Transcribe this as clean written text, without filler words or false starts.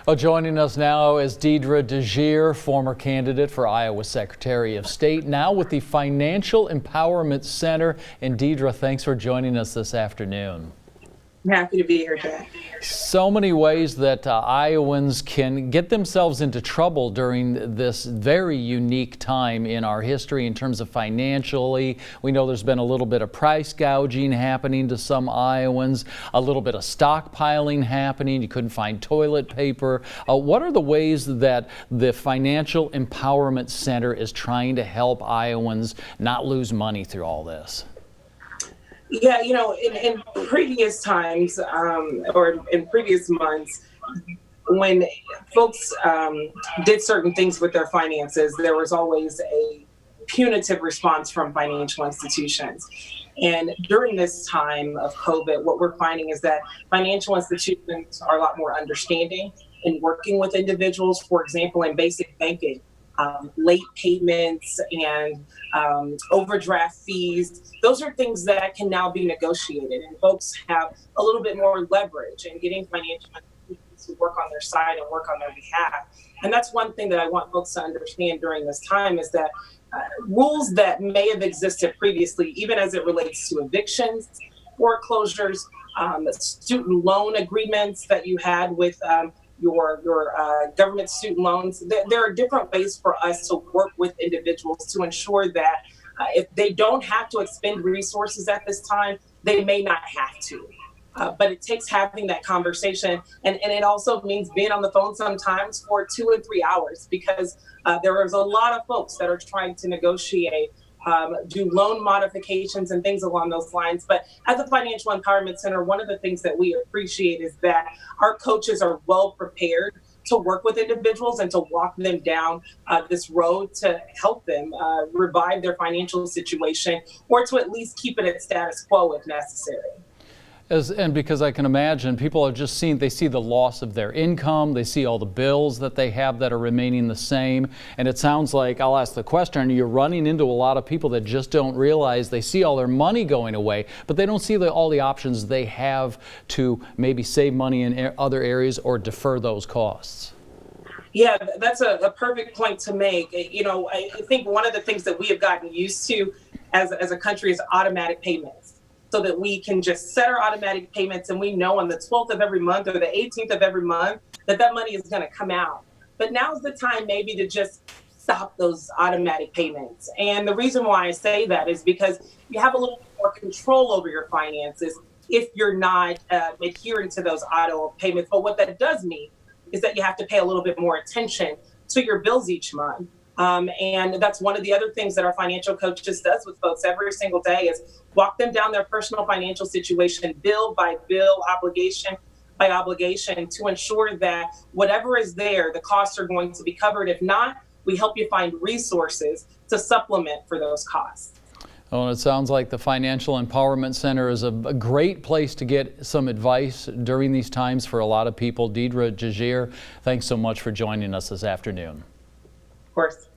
Well, joining us now is Deidre DeJear, former candidate for Iowa Secretary of State, now with the Financial Empowerment Center. And Deidre, thanks for joining us this afternoon. I'm happy to be here today. So many ways that Iowans can get themselves into trouble during this very unique time in our history in terms of financially. We know there's been a little bit of price gouging happening to some Iowans, a little bit of stockpiling happening. You couldn't find toilet paper. What are the ways that the Financial Empowerment Center is trying to help Iowans not lose money through all this? Yeah, you know, in previous times or in previous months, when folks did certain things with their finances, there was always a punitive response from financial institutions. And during this time of COVID, what we're finding is that financial institutions are a lot more understanding in working with individuals, for example, in basic banking. Late payments and overdraft fees. Those are things that can now be negotiated, and folks have a little bit more leverage in getting financial institutions to work on their side and work on their behalf. And that's one thing that I want folks to understand during this time is that rules that may have existed previously, even as it relates to evictions, foreclosures, student loan agreements that you had with your government student loans. There are different ways for us to work with individuals to ensure that if they don't have to expend resources at this time, they may not have to. But it takes having that conversation. And it also means being on the phone sometimes for 2 and 3 hours, because there is a lot of folks that are trying to negotiate do loan modifications and things along those lines. But as a Financial Empowerment Center, one of the things that we appreciate is that our coaches are well prepared to work with individuals and to walk them down this road to help them revive their financial situation, or to at least keep it at status quo if necessary. And because I can imagine people are just they see the loss of their income, they see all the bills that they have that are remaining the same. And it sounds like, I'll ask the question, you're running into a lot of people that just don't realize they see all their money going away, but they don't see all the options they have to maybe save money in other areas or defer those costs. Yeah, that's a perfect point to make. You know, I think one of the things that we have gotten used to as a country is automatic payments. So that we can just set our automatic payments and we know on the 12th of every month or the 18th of every month that money is going to come out. But now's the time maybe to just stop those automatic payments. And the reason why I say that is because you have a little bit more control over your finances if you're not adhering to those auto payments. But what that does mean is that you have to pay a little bit more attention to your bills each month. And that's one of the other things that our financial coaches does with folks every single day is walk them down their personal financial situation, bill by bill, obligation by obligation, to ensure that whatever is there, the costs are going to be covered. If not, we help you find resources to supplement for those costs. Well, it sounds like the Financial Empowerment Center is a great place to get some advice during these times for a lot of people. Deidre DeJear, thanks so much for joining us this afternoon. Of course.